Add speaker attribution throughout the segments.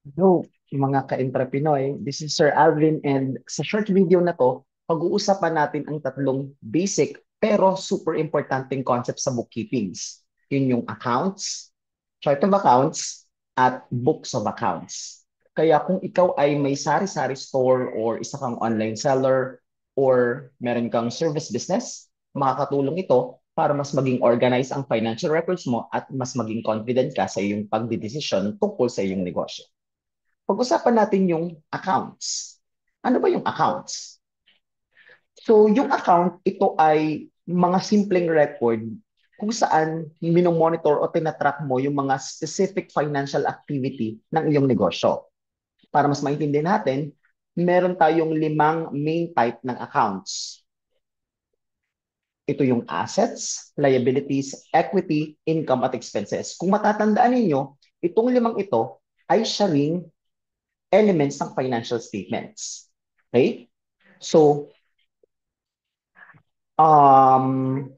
Speaker 1: Hello, mga ka-entrepinoy. This is Sir Alvin and sa short video na to, pag-uusapan natin ang tatlong basic pero super importanteng concept sa bookkeeping. Yun yung accounts, chart of accounts, at books of accounts. Kaya kung ikaw ay may sari-sari store or isa kang online seller or meron kang service business, makakatulong ito para mas maging organized ang financial records mo at mas maging confident ka sa iyong pagdidesisyon tungkol sa iyong negosyo. Pag-usapan natin yung accounts. Ano ba yung accounts? So, yung account, ito ay mga simpleng record kung saan minomonitor o tinatrack mo yung mga specific financial activity ng iyong negosyo. Para mas maintindihan natin, meron tayong limang main type ng accounts. Ito yung assets, liabilities, equity, income, at expenses. Kung matatandaan ninyo, itong limang ito ay siya ring elements ng financial statements. Okay? So, um,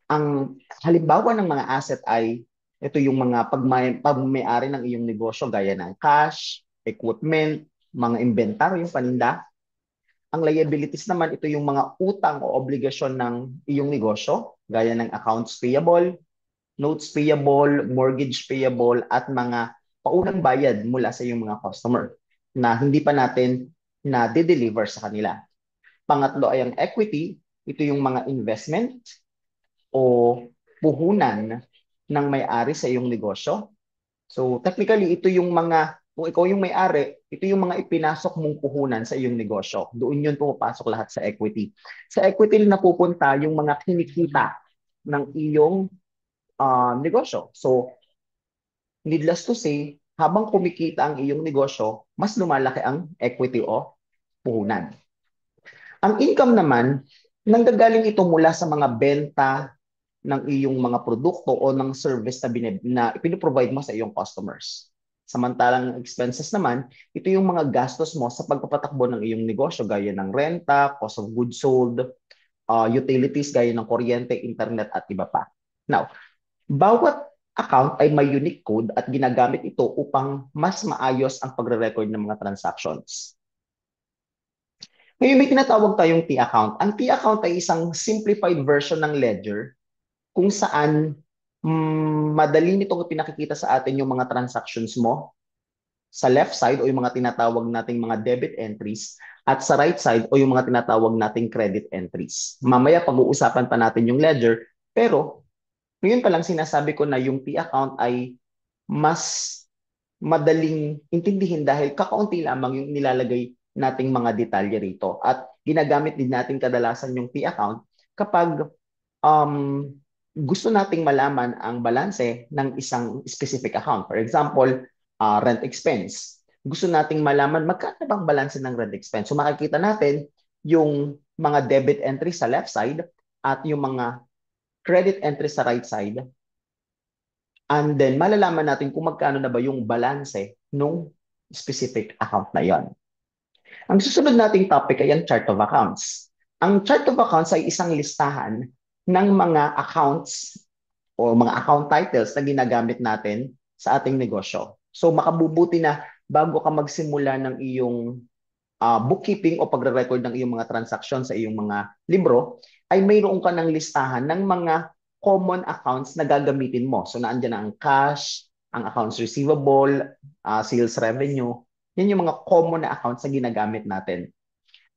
Speaker 1: ang halimbawa ng mga asset ay ito yung mga pagmay-ari ng iyong negosyo gaya ng cash, equipment, mga inventaryo, paninda. Ang liabilities naman, ito yung mga utang o obligasyon ng iyong negosyo gaya ng accounts payable, notes payable, mortgage payable, at mga paunang bayad mula sa iyong mga customer na hindi pa natin na de-deliver sa kanila. Pangatlo ay ang equity. Ito yung mga investment o puhunan ng may-ari sa iyong negosyo. So technically, ito yung mga, kung ikaw yung may-ari, ito yung mga ipinasok mong puhunan sa iyong negosyo. Doon yun pumapasok lahat sa equity. Sa equity napupunta yung mga kinikita ng iyong negosyo. So needless to say, habang kumikita ang iyong negosyo, mas lumalaki ang equity o puhunan. Ang income naman, nanggagaling ito mula sa mga benta ng iyong mga produkto o ng service na ipinoprovide mo sa iyong customers. Samantalang expenses naman, ito yung mga gastos mo sa pagpapatakbo ng iyong negosyo gaya ng renta, cost of goods sold, utilities gaya ng kuryente, internet at iba pa. Now, bawat account ay may unique code at ginagamit ito upang mas maayos ang pagre-record ng mga transactions. Ngayon may tinatawag tayong T-account. Ang T-account ay isang simplified version ng ledger kung saan madali nitong pinakikita sa atin yung mga transactions mo sa left side o yung mga tinatawag nating mga debit entries at sa right side o yung mga tinatawag nating credit entries. Mamaya pag-uusapan pa natin yung ledger, pero ngayon pa lang sinasabi ko na yung T-account ay mas madaling intindihin dahil kakaunti lamang yung nilalagay nating mga detalye rito. At ginagamit din natin kadalasan yung T-account kapag um, gusto nating malaman ang balanse ng isang specific account. For example, rent expense. Gusto nating malaman magkano bang balanse ng rent expense. So makikita natin yung mga debit entry sa left side at yung mga credit entry sa right side. And then malalaman natin kung magkano na ba yung balanse nung specific account na yon. Ang susunod nating topic ay ang chart of accounts. Ang chart of accounts ay isang listahan ng mga accounts o mga account titles na ginagamit natin sa ating negosyo. So makabubuti na bago ka magsimula ng iyong bookkeeping o pagre-record ng iyong mga transaksyon sa iyong mga libro, ay mayroon ka ng listahan ng mga common accounts na gagamitin mo. So naandyan na ang cash, ang accounts receivable, sales revenue. Yan yung mga common na accounts na ginagamit natin.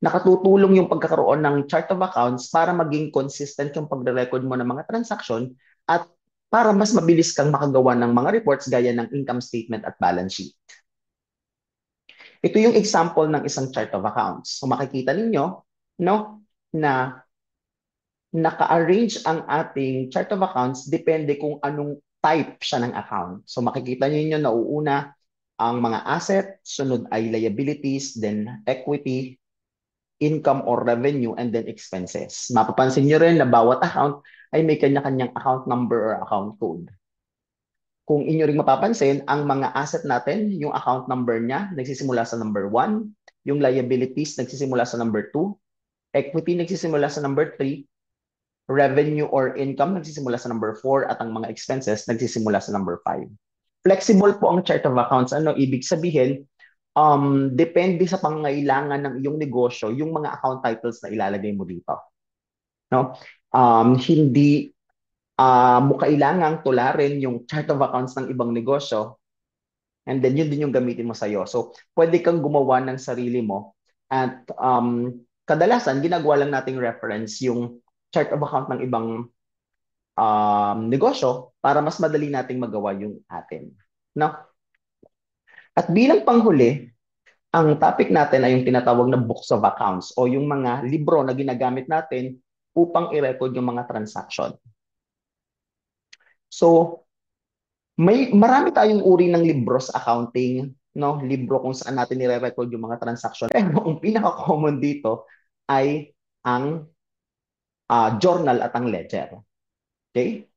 Speaker 1: Nakatutulong yung pagkakaroon ng chart of accounts para maging consistent yung pagre-record mo ng mga transaction at para mas mabilis kang makagawa ng mga reports gaya ng income statement at balance sheet. Ito yung example ng isang chart of accounts. So makikita ninyo no, na naka-arrange ang ating chart of accounts depende kung anong type siya ng account. So makikita niyo na uuna ang mga asset, sunod ay liabilities, then equity, income or revenue, and then expenses. Mapapansin niyo rin na bawat account ay may kanya-kanyang account number or account code. Kung inyo ring mapapansin, ang mga asset natin, yung account number niya, nagsisimula sa number 1, yung liabilities nagsisimula sa number 2, equity nagsisimula sa number 3, revenue or income nagsisimula sa number 4, at ang mga expenses nagsisimula sa number 5. flexible po ang chart of accounts. Ano ibig sabihin? Depende sa pangangailangan ng iyong negosyo, yung mga account titles na ilalagay mo dito. No? Hindi mo kailangang tularin yung chart of accounts ng ibang negosyo, and then yun din yung gamitin mo sa'yo. So, pwede kang gumawa ng sarili mo. At kadalasan, ginagawa lang nating reference yung chart of account ng ibang negosyo para mas madali nating magawa yung atin. No? At bilang panghuli, ang topic natin ay yung tinatawag na books of accounts o yung mga libro na ginagamit natin upang i-record yung mga transaction. So, marami tayong uri ng libro sa accounting, no? Libro kung saan natin nire-record yung mga transaction. Pero ang pinaka-common dito ay ang journal at ang ledger. Okay?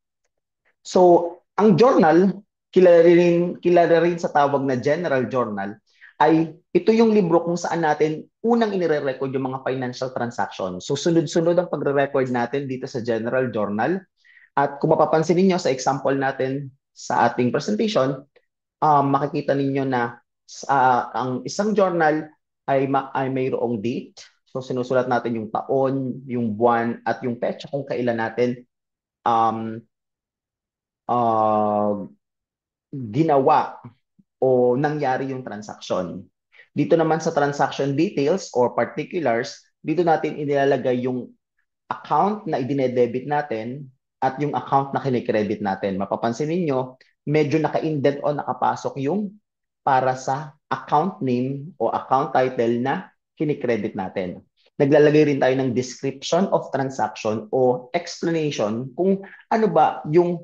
Speaker 1: So, ang journal, kilala rin sa tawag na general journal, ay ito yung libro kung saan natin unang inire-record yung mga financial transactions. So, sunod-sunod ang pagre-record natin dito sa general journal. At kung mapapansin niyo sa example natin sa ating presentation, makikita ninyo na ang isang journal ay mayroong date. So, sinusulat natin yung taon, yung buwan, at yung petsa kung kailan natin um, uh, ginawa o nangyari yung transaction. Dito naman sa transaction details or particulars, dito natin inilalagay yung account na idinedebit natin at yung account na kinikredit natin. Mapapansin ninyo, medyo naka-indent o nakapasok yung para sa account name o account title na kinikredit natin. Naglalagay rin tayo ng description of transaction o explanation kung ano ba yung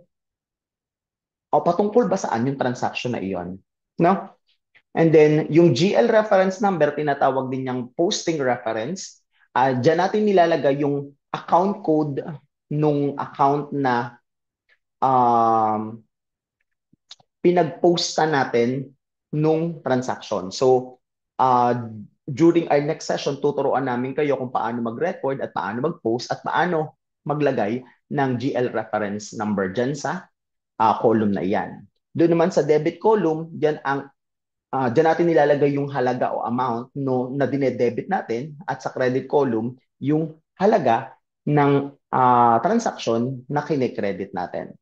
Speaker 1: o patungkol ba saan yung transaction na iyon. No? And then, yung GL reference number, tinatawag din niyang posting reference. Diyan natin nilalagay yung account code nung account na um, pinag-posta natin nung transaction. So, during our next session, tuturuan namin kayo kung paano mag-record at paano mag-post at paano maglagay ng GL reference number dyan sa column na iyan. Doon naman sa debit column, diyan natin nilalagay yung halaga o amount no, na dinedebit natin at sa credit column, yung halaga ng transaction na kinikredit natin.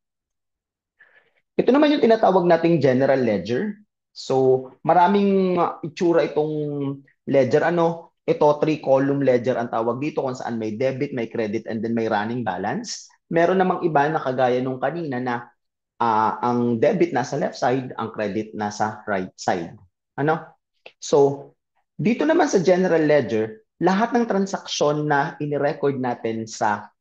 Speaker 1: Ito naman yung tinatawag nating general ledger. So, maraming itsura itong ledger. Ano? Ito, three-column ledger ang tawag dito kung saan may debit, may credit, and then may running balance. Meron namang iba na kagaya nung kanina na ang debit nasa left side, ang credit nasa right side. Ano? So, dito naman sa general ledger, lahat ng transaksyon na inirecord natin sa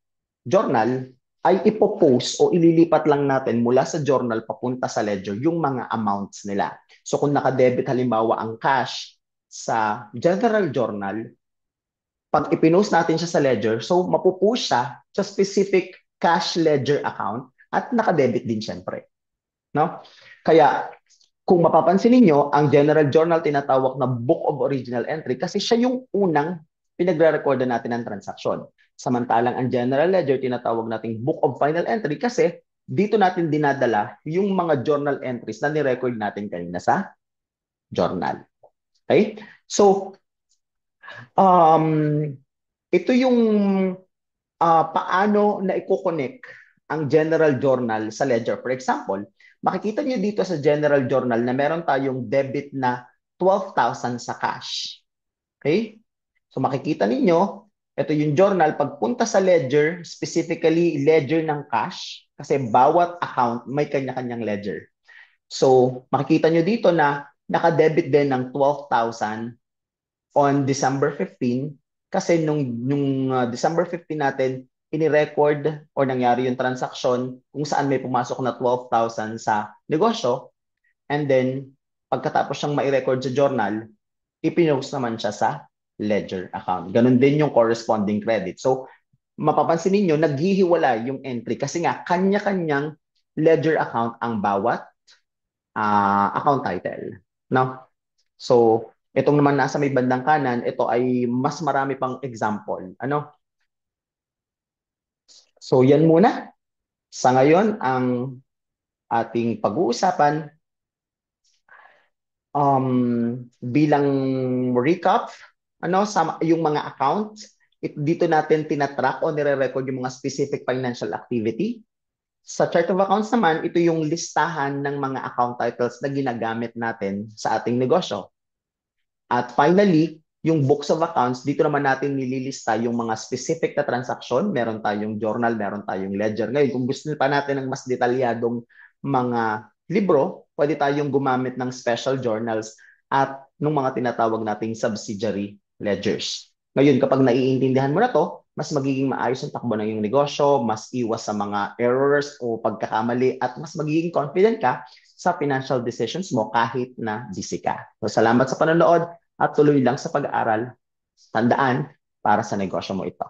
Speaker 1: journal ay ipopost o ililipat lang natin mula sa journal papunta sa ledger yung mga amounts nila. So kung nakadebit halimbawa ang cash sa general journal, pag ipinost natin siya sa ledger, so mapupost siya sa specific cash ledger account at nakadebit din syempre. No? Kaya kung mapapansin niyo, ang general journal tinatawag na book of original entry kasi siya yung unang pinagre-recordan natin ng transaksyon. Samantalang ang general ledger tinatawag nating book of final entry kasi dito natin dinadala yung mga journal entries na ni-record natin kanina sa journal. Okay? So, um, ito yung paano na i-connect ang general journal sa ledger. For example, makikita niyo dito sa general journal na meron tayong debit na 12,000 sa cash. Okay? So makikita ninyo, ito yung journal. Pagpunta sa ledger, specifically ledger ng cash, kasi bawat account may kanya-kanyang ledger. So makikita nyo dito na nakadebit din ng 12,000 on December 15 kasi nung December 15 natin, ini-record or nangyari yung transaction kung saan may pumasok na 12,000 sa negosyo, and then pagkatapos siyang mai-record sa journal, ipinost naman siya sa ledger account. Ganon din yung corresponding credit. So, mapapansin niyo naghihiwala yung entry kasi nga kanya-kanyang ledger account ang bawat account title. No? So, itong naman nasa may bandang kanan, ito ay mas marami pang example. Ano? So, yan muna. Sa ngayon, ang ating pag-uusapan. Bilang recap, sa yung mga accounts, dito natin tinatrack o nire-record yung mga specific financial activity. Sa chart of accounts naman, ito yung listahan ng mga account titles na ginagamit natin sa ating negosyo. At finally, yung books of accounts, dito naman natin nililista yung mga specific na transaction. Meron tayong journal, meron tayong ledger. Ngayon, kung gusto pa natin ng mas detalyadong mga libro, pwede tayong gumamit ng special journals at ng mga tinatawag nating subsidiary ledgers. Ngayon, kapag naiintindihan mo na to, mas magiging maayos ang takbo ng iyong negosyo, mas iwas sa mga errors o pagkakamali, at mas magiging confident ka sa financial decisions mo kahit na busy ka. So, salamat sa panonood at tuloy lang sa pag-aaral. Tandaan para sa negosyo mo ito.